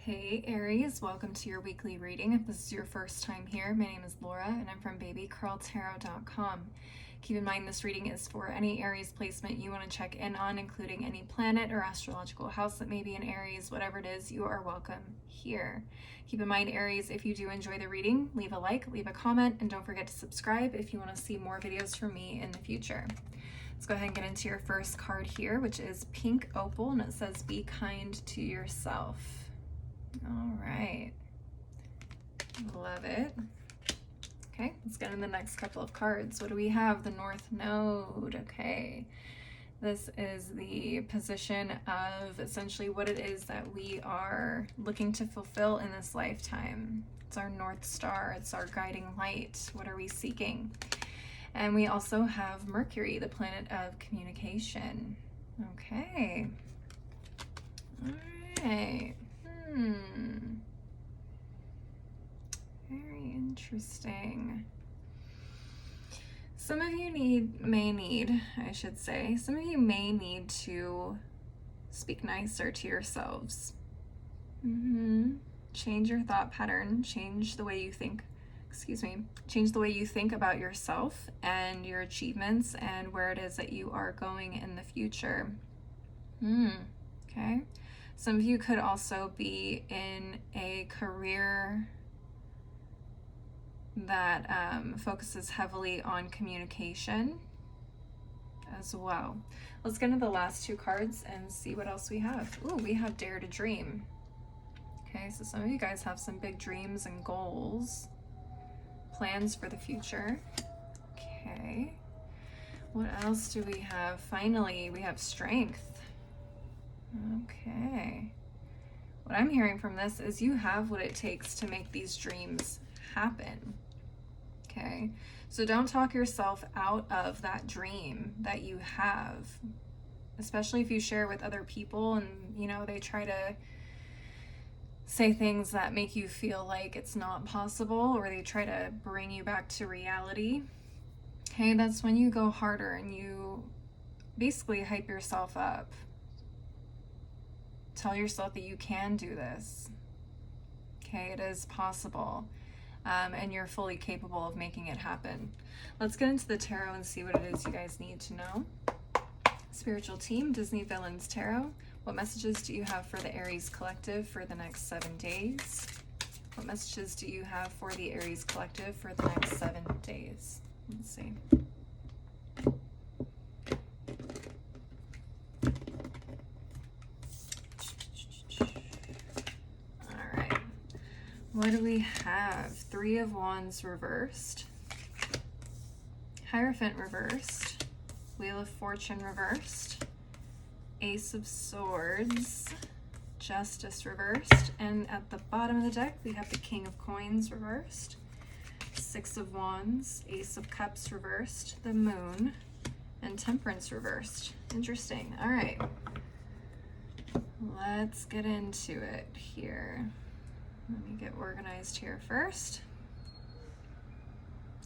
Hey Aries, welcome to your weekly reading. If this is your first time here, my name is Laura and I'm from babycurltarot.com. Keep in mind this reading is for any Aries placement you want to check in on, including any planet or astrological house that may be in Aries. Whatever it is, you are welcome here. Keep in mind, Aries, if you do enjoy the reading, leave a like, leave a comment, and don't forget to subscribe if you want to see more videos from me in the future. Let's go ahead and get into your first card here, which is Pink Opal, and it says, be kind to yourself. All right, love it. Okay, let's get in the next couple of cards. What do we have? The North Node. Okay, this is the position of essentially what it is that we are looking to fulfill in this lifetime. It's our North Star, it's our guiding light. What are we seeking? And we also have Mercury, the planet of communication. Okay, all right. Very interesting. Some of you may need to speak nicer to yourselves. Change your thought pattern, change the way you think, change the way you think about yourself and your achievements and where it is that you are going in the future. Okay. Some of you could also be in a career that focuses heavily on communication as well. Let's get into the last two cards and see what else we have. Ooh, we have Dare to Dream. Okay, so some of you guys have some big dreams and goals, plans for the future. Okay, what else do we have? Finally, we have Strength. Okay, what I'm hearing from this is you have what it takes to make these dreams happen. Okay, so don't talk yourself out of that dream that you have, especially if you share with other people and they try to say things that make you feel like it's not possible, or they try to bring you back to reality. Okay, that's when you go harder and you basically hype yourself up. Tell yourself that you can do this. Okay, it is possible. And you're fully capable of making it happen. Let's get into the tarot and see what it is you guys need to know. Spiritual team, Disney Villains Tarot. What messages do you have for the Aries Collective for the next 7 days? What messages do you have for the Aries Collective for the next 7 days? Let's see. What do we have? Three of Wands reversed, Hierophant reversed, Wheel of Fortune reversed, Ace of Swords, Justice reversed, and at the bottom of the deck we have the King of Coins reversed, Six of Wands, Ace of Cups reversed, the Moon, and Temperance reversed. Interesting. All right, let's get into it here. Let me get organized here first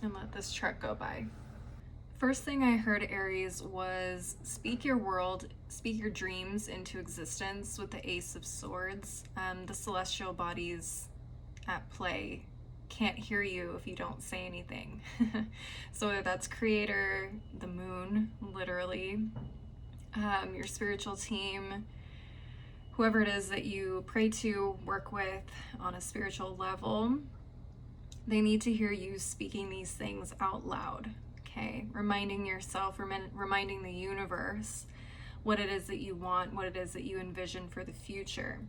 and let this truck go by. First thing I heard, Aries, was speak your dreams into existence with the Ace of Swords. The celestial bodies at play can't hear you if you don't say anything. So whether that's Creator, the moon, literally, your spiritual team, whoever it is that you pray to, work with on a spiritual level, they need to hear you speaking these things out loud, okay? Reminding yourself, reminding the universe what it is that you want, what it is that you envision for the future.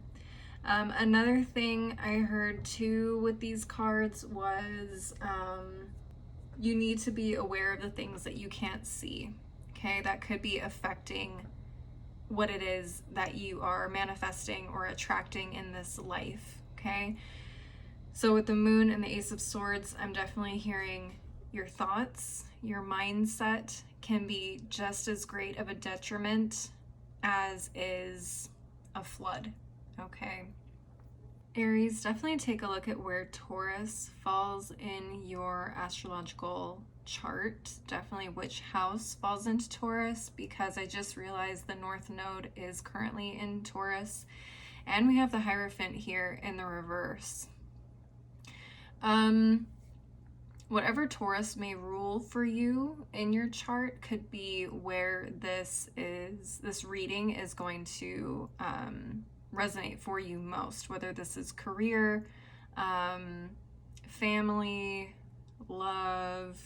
Another thing I heard too with these cards was you need to be aware of the things that you can't see, okay? That could be affecting what it is that you are manifesting or attracting in this life, okay? So with the Moon and the Ace of Swords, I'm definitely hearing your thoughts, your mindset can be just as great of a detriment as is a flood, okay? Aries, definitely take a look at where Taurus falls in your astrological chart, definitely which house falls into Taurus, because I just realized the North Node is currently in Taurus, And we have the Hierophant here in the reverse. Whatever Taurus may rule for you in your chart could be where this reading is going to resonate for you most, whether this is career, family, love,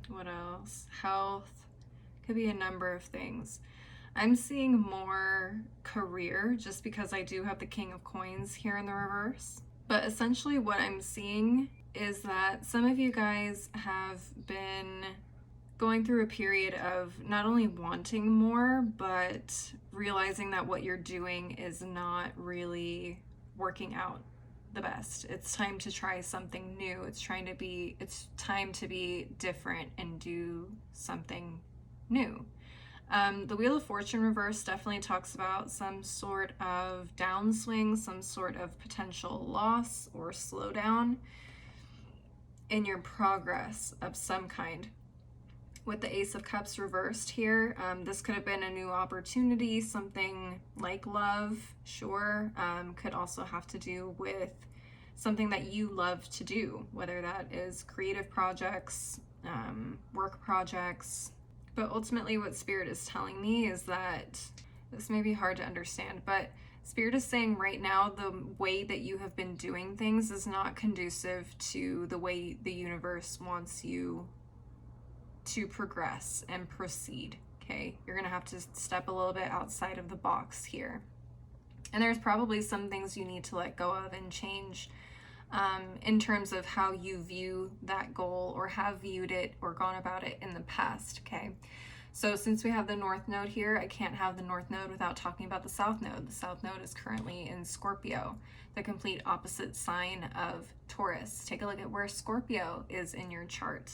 what else? Health, could be a number of things. I'm seeing more career just because I do have the King of Coins here in the reverse. But essentially what I'm seeing is that some of you guys have been going through a period of not only wanting more, but realizing that what you're doing is not really working out the best. It's time to try something new. It's time to be different and do something new. The Wheel of Fortune reverse definitely talks about some sort of downswing, some sort of potential loss or slowdown in your progress of some kind. With the Ace of Cups reversed here, this could have been a new opportunity, something like love, sure. Could also have to do with something that you love to do, whether that is creative projects, work projects. But ultimately what Spirit is telling me is that, this may be hard to understand, but Spirit is saying right now the way that you have been doing things is not conducive to the way the universe wants you to progress and proceed, okay? You're gonna have to step a little bit outside of the box here. And there's probably some things you need to let go of and change in terms of how you view that goal or have viewed it or gone about it in the past, okay? So since we have the North Node here, I can't have the North Node without talking about the South Node. The South Node is currently in Scorpio, the complete opposite sign of Taurus. Take a look at where Scorpio is in your chart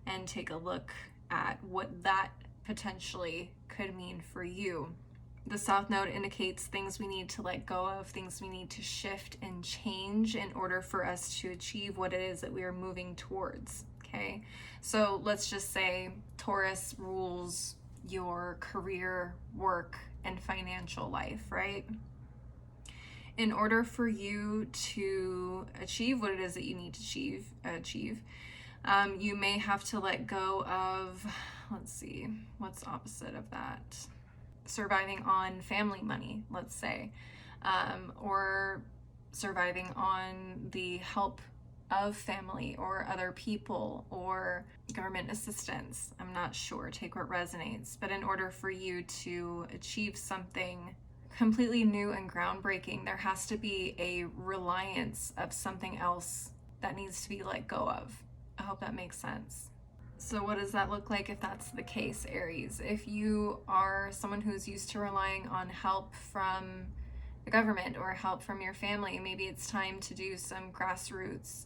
and take a look at what that potentially could mean for you. The South Node indicates things we need to let go of, things we need to shift and change in order for us to achieve what it is that we are moving towards, okay? So let's just say Taurus rules your career, work, and financial life, right? In order for you to achieve what it is that you need to achieve, you may have to let go of, let's see, what's opposite of that? Surviving on family money, let's say, or surviving on the help of family or other people or government assistance. I'm not sure, take what resonates. But in order for you to achieve something completely new and groundbreaking, there has to be a reliance of something else that needs to be let go of. I hope that makes sense. So what does that look like if that's the case, Aries? If you are someone who's used to relying on help from the government or help from your family, maybe it's time to do some grassroots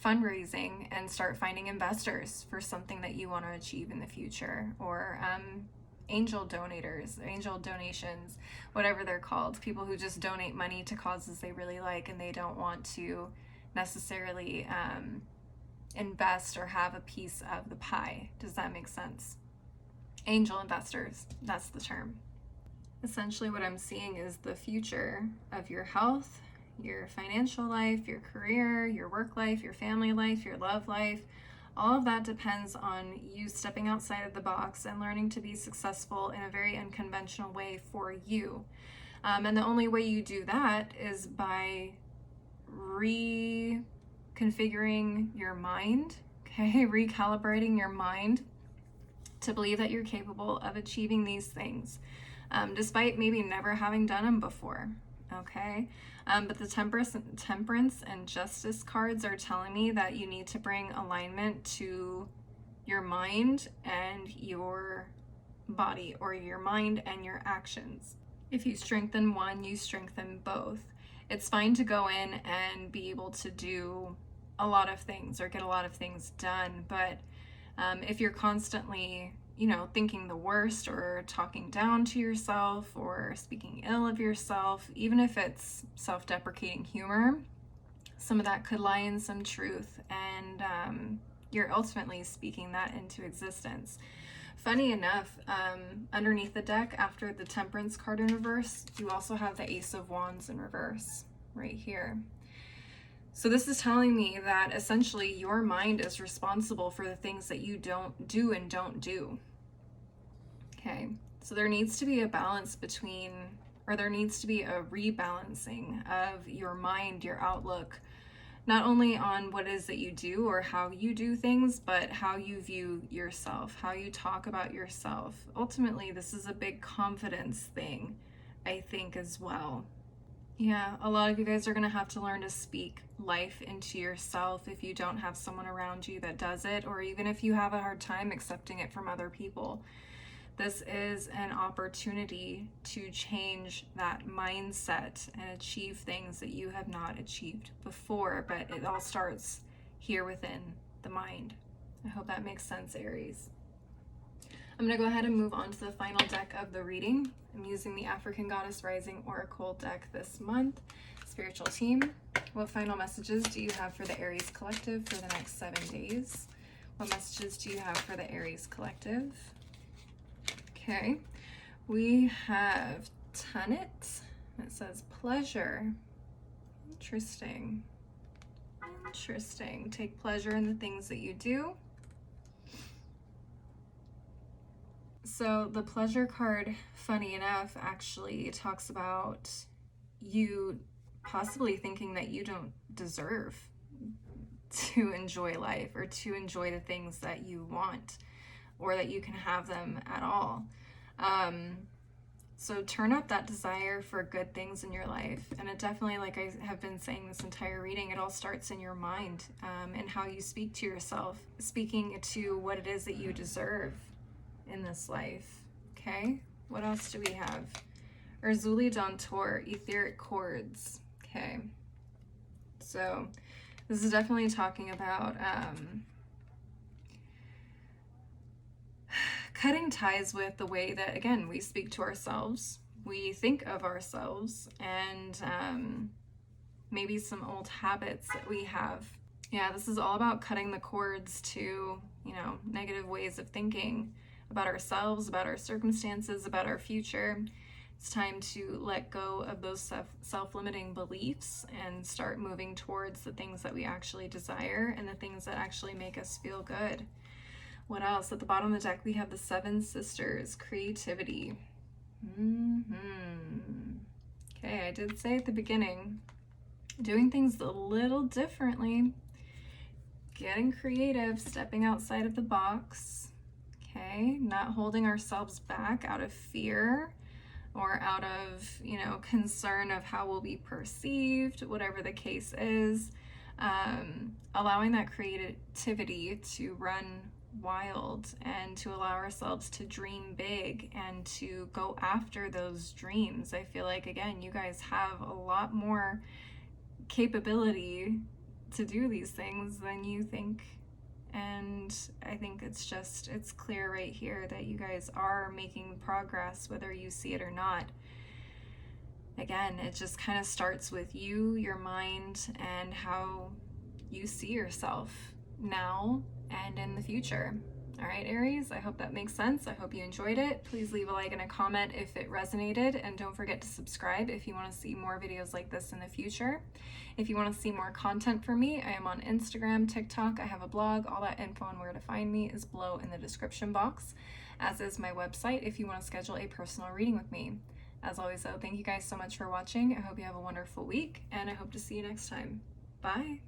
fundraising and start finding investors for something that you want to achieve in the future, or angel donators, angel donations, whatever they're called, people who just donate money to causes they really like and they don't want to necessarily invest or have a piece of the pie. Does that make sense? Angel investors, that's the term. Essentially what I'm seeing is the future of your health, your financial life, your career, your work life, your family life, your love life. All of that depends on you stepping outside of the box and learning to be successful in a very unconventional way for you. And the only way you do that is by reconfiguring your mind, okay, recalibrating your mind to believe that you're capable of achieving these things, despite maybe never having done them before, okay? But the temperance and justice cards are telling me that you need to bring alignment to your mind and your body, or your mind and your actions. If you strengthen one, you strengthen both. It's fine to go in and be able to do a lot of things or get a lot of things done, but if you're constantly, thinking the worst or talking down to yourself or speaking ill of yourself, even if it's self-deprecating humor, some of that could lie in some truth, and you're ultimately speaking that into existence. Funny enough, underneath the deck, after the Temperance card in reverse, you also have the Ace of Wands in reverse right here. So this is telling me that essentially your mind is responsible for the things that you don't do and don't do. Okay, so there needs to be a balance between, or there needs to be a rebalancing of your mind, your outlook, not only on what it is that you do or how you do things, but how you view yourself, how you talk about yourself. Ultimately, this is a big confidence thing, I think, as well. Yeah, a lot of you guys are going to have to learn to speak life into yourself if you don't have someone around you that does it, or even if you have a hard time accepting it from other people. This is an opportunity to change that mindset and achieve things that you have not achieved before, but it all starts here within the mind. I hope that makes sense, Aries. I'm going to go ahead and move on to the final deck of the reading. I'm using the African Goddess Rising Oracle deck this month. Spiritual team, what final messages do you have for the Aries Collective for the next 7 days? What messages do you have for the Aries Collective? Okay, we have Tunnet. It says pleasure. Interesting. Interesting. Take pleasure in the things that you do. So the pleasure card, funny enough, actually talks about you possibly thinking that you don't deserve to enjoy life or to enjoy the things that you want, or that you can have them at all. So turn up that desire for good things in your life. And it definitely, like I have been saying this entire reading, it all starts in your mind, and how you speak to yourself, speaking to what it is that you deserve in this life. Okay, what else do we have? Urzuli Dantor, Etheric Chords. Okay, so this is definitely talking about cutting ties with the way that, again, we speak to ourselves, we think of ourselves, and maybe some old habits that we have. Yeah, this is all about cutting the cords to, negative ways of thinking about ourselves, about our circumstances, about our future. It's time to let go of those self-limiting beliefs and start moving towards the things that we actually desire and the things that actually make us feel good. What else? At the bottom of the deck, we have the Seven Sisters, creativity. Okay, I did say at the beginning, doing things a little differently, getting creative, stepping outside of the box. Okay, not holding ourselves back out of fear or out of, concern of how we'll be perceived, whatever the case is. Allowing that creativity to run wild and to allow ourselves to dream big and to go after those dreams. I feel like, again, you guys have a lot more capability to do these things than you think. And I think it's clear right here that you guys are making progress, whether you see it or not. Again, it just kind of starts with you, your mind, and how you see yourself now and in the future. All right, Aries, I hope that makes sense. I hope you enjoyed it. Please leave a like and a comment if it resonated, and don't forget to subscribe if you want to see more videos like this in the future. If you want to see more content from me, I am on Instagram, TikTok, I have a blog. All that info on where to find me is below in the description box, as is my website if you want to schedule a personal reading with me. As always, though, thank you guys so much for watching. I hope you have a wonderful week, and I hope to see you next time. Bye.